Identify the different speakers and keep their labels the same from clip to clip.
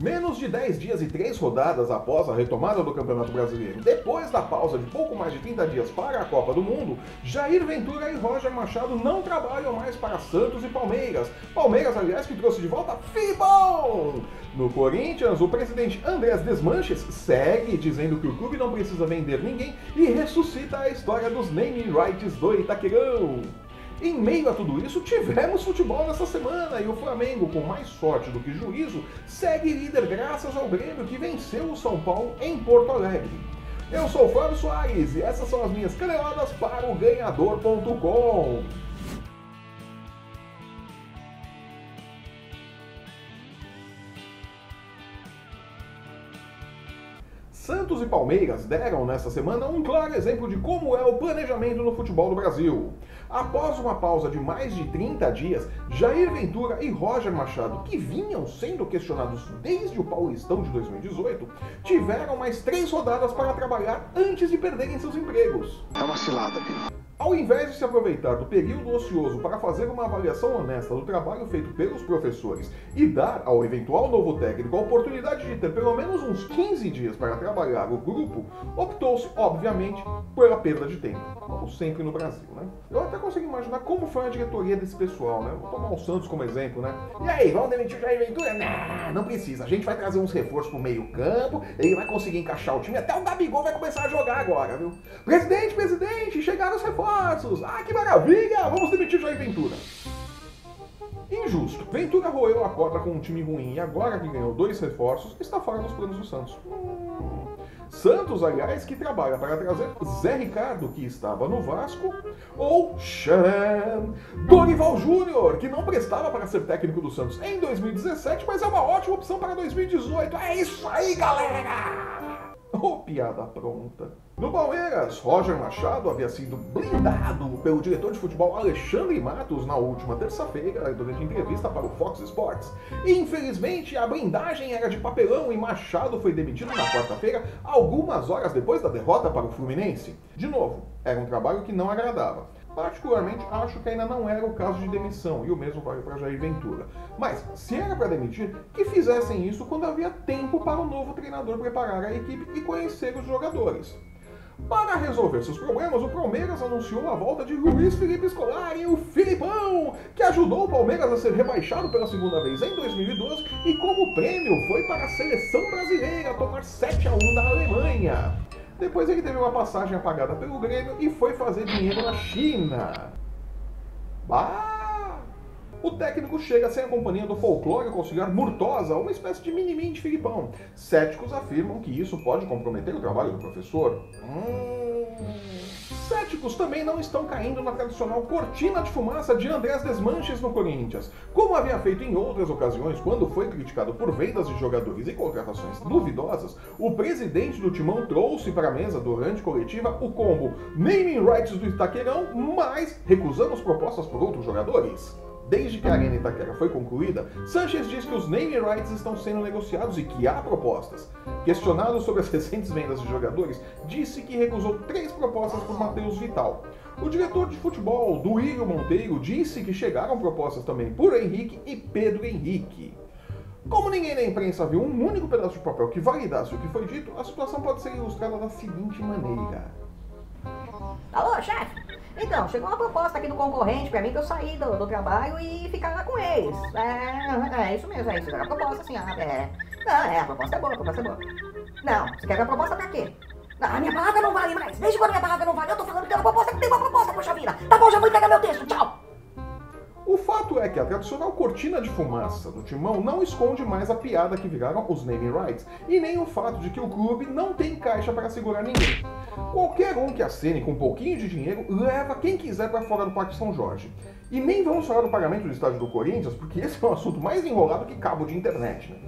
Speaker 1: Menos de 10 dias e 3 rodadas após a retomada do Campeonato Brasileiro, depois da pausa de pouco mais de 30 dias para a Copa do Mundo, Jair Ventura e Roger Machado não trabalham mais para Santos e Palmeiras. Palmeiras, aliás, que trouxe de volta Filipão! No Corinthians, o presidente Andrés Desmanches segue dizendo que o clube não precisa vender ninguém e ressuscita a história dos naming rights do Itaquerão. Em meio a tudo isso, tivemos futebol nessa semana e o Flamengo, com mais sorte do que juízo, segue líder graças ao Grêmio que venceu o São Paulo em Porto Alegre. Eu sou o Flávio Soares e essas são as minhas caneladas para o Ganhador.com. Santos e Palmeiras deram nesta semana um claro exemplo de como é o planejamento no futebol do Brasil. Após uma pausa de mais de 30 dias, Jair Ventura e Roger Machado, que vinham sendo questionados desde o Paulistão de 2018, tiveram mais 3 rodadas para trabalhar antes de perderem seus empregos.
Speaker 2: É uma cilada, viu?
Speaker 1: Ao invés de se aproveitar do período ocioso para fazer uma avaliação honesta do trabalho feito pelos professores e dar ao eventual novo técnico a oportunidade de ter pelo menos uns 15 dias para trabalhar o grupo, optou-se, obviamente, pela perda de tempo, como sempre no Brasil, né? Eu até consigo imaginar como foi a diretoria desse pessoal, né? Vou tomar o Santos como exemplo, né? E aí, vamos demitir o Jair Ventura? Não precisa, a gente vai trazer uns reforços pro meio campo, ele vai conseguir encaixar o time, até o Gabigol vai começar a jogar agora, viu? Presidente, chegaram os reforços! Ah, que maravilha! Vamos demitir o Jair Ventura. Injusto. Ventura roeu a corda com um time ruim e agora que ganhou 2 reforços, está fora dos planos do Santos. Santos, aliás, que trabalha para trazer Zé Ricardo, que estava no Vasco, ou Dorival Júnior, que não prestava para ser técnico do Santos em 2017, mas é uma ótima opção para 2018. É isso aí, galera! Oh, piada pronta. No Palmeiras, Roger Machado havia sido blindado pelo diretor de futebol Alexandre Matos na última terça-feira, durante entrevista para o Fox Sports. E, infelizmente, a blindagem era de papelão e Machado foi demitido na quarta-feira, algumas horas depois da derrota para o Fluminense. De novo, era um trabalho que não agradava. Particularmente, acho que ainda não era o caso de demissão, e o mesmo vale para Jair Ventura. Mas, se era para demitir, que fizessem isso quando havia tempo para o novo treinador preparar a equipe e conhecer os jogadores. Para resolver seus problemas, o Palmeiras anunciou a volta de Luiz Felipe Scolari, o Filipão, que ajudou o Palmeiras a ser rebaixado pela segunda vez em 2012 e como prêmio foi para a seleção brasileira tomar 7-1 da Alemanha. Depois ele teve uma passagem apagada pelo Grêmio e foi fazer dinheiro na China. Bah! O técnico chega sem a companhia do folclórico auxiliar Murtosa, uma espécie de mini-min de Filipão. Céticos afirmam que isso pode comprometer o trabalho do professor. Céticos também não estão caindo na tradicional cortina de fumaça de Andrés Desmanches no Corinthians. Como havia feito em outras ocasiões, quando foi criticado por vendas de jogadores e contratações duvidosas, o presidente do Timão trouxe para a mesa durante coletiva o combo naming rights do Itaquerão, mas recusando as propostas por outros jogadores. Desde que a Arena Itaquera foi concluída, Sanches diz que os naming rights estão sendo negociados e que há propostas. Questionado sobre as recentes vendas de jogadores, disse que recusou 3 propostas por Matheus Vital. O diretor de futebol, Duílio Monteiro, disse que chegaram propostas também por Henrique e Pedro Henrique. Como ninguém na imprensa viu um único pedaço de papel que validasse o que foi dito, a situação pode ser ilustrada da seguinte maneira.
Speaker 3: Alô, chefe? Então, chegou uma proposta aqui do concorrente pra mim que eu saí do trabalho e ficar lá com eles. É isso mesmo, é isso. É a proposta, assim, a proposta é boa, a proposta é boa. Não, você quer a proposta pra quê? Não, a minha palavra não vale mais. Desde quando a minha palavra não vale, eu tô falando que tem uma proposta, poxa vida. Tá bom, já vou entregar meu texto, tchau.
Speaker 1: O fato é que a tradicional cortina de fumaça do Timão não esconde mais a piada que viraram os naming rights, e nem o fato de que o clube não tem caixa para segurar ninguém. Qualquer um que acene com um pouquinho de dinheiro leva quem quiser para fora do Parque São Jorge. E nem vamos falar do pagamento do estádio do Corinthians, porque esse é um assunto mais enrolado que cabo de internet, né?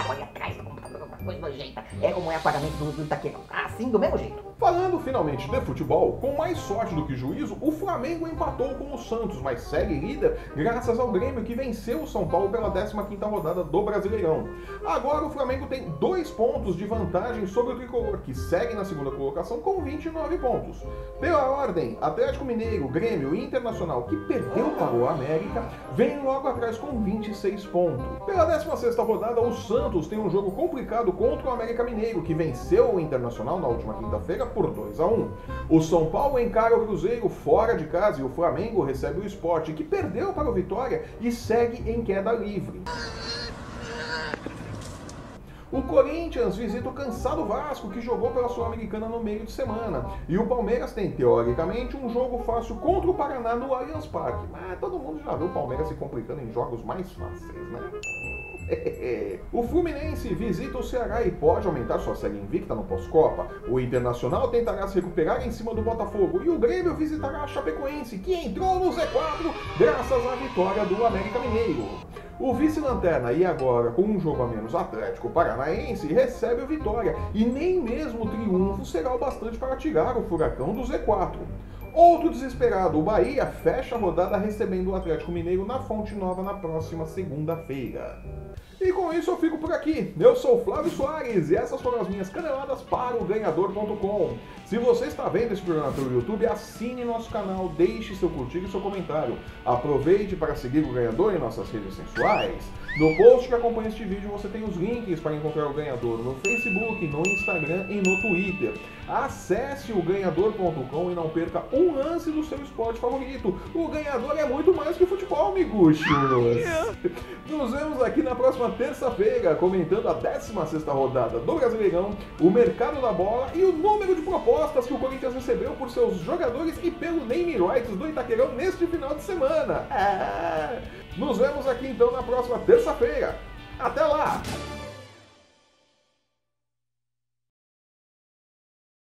Speaker 3: Olha atrás do computador. coisa nojenta. É como é o pagamento do Itaquerão, assim do mesmo jeito.
Speaker 1: Falando finalmente de futebol, com mais sorte do que juízo, o Flamengo empatou com o Santos, mas segue líder graças ao Grêmio, que venceu o São Paulo pela 15ª rodada do Brasileirão. Agora o Flamengo tem 2 pontos de vantagem sobre o Tricolor, que segue na segunda colocação com 29 pontos. Pela ordem, Atlético Mineiro, Grêmio e Internacional, que perdeu para o América, vem logo atrás com 26 pontos. Pela 16ª rodada, o Santos tem um jogo complicado contra o América Mineiro, que venceu o Internacional na última quinta-feira por 2-1. O São Paulo encara o Cruzeiro fora de casa e o Flamengo recebe o Sport, que perdeu para o Vitória e segue em queda livre. O Corinthians visita o cansado Vasco, que jogou pela Sul-Americana no meio de semana. E o Palmeiras tem, teoricamente, um jogo fácil contra o Paraná no Allianz Parque. Mas todo mundo já viu o Palmeiras se complicando em jogos mais fáceis, né? O Fluminense visita o Ceará e pode aumentar sua série invicta no pós-Copa. O Internacional tentará se recuperar em cima do Botafogo. E o Grêmio visitará a Chapecoense, que entrou no Z4 graças à vitória do América Mineiro. O vice-lanterna, e agora com um jogo a menos Atlético Paranaense, recebe o Vitória. E nem mesmo o triunfo será o bastante para tirar o Furacão do Z4. Outro desesperado, o Bahia fecha a rodada recebendo o Atlético Mineiro na Fonte Nova na próxima segunda-feira. E com isso eu fico por aqui. Eu sou o Flávio Soares e essas foram as minhas caneladas para o Ganhador.com. Se você está vendo esse programa pelo YouTube, assine nosso canal, deixe seu curtir e seu comentário. Aproveite para seguir o Ganhador em nossas redes sensuais. No post que acompanha este vídeo você tem os links para encontrar o Ganhador no Facebook, no Instagram e no Twitter. Acesse o Ganhador.com e não perca um lance do seu esporte favorito. O Ganhador é muito mais que futebol, miguxos. Nos vemos aqui na próxima terça-feira, comentando a 16ª rodada do Brasileirão, o mercado da bola e o número de propostas que o Corinthians recebeu por seus jogadores e pelo name rights do Itaquerão neste final de semana. Nos vemos aqui então na próxima terça-feira. Até lá!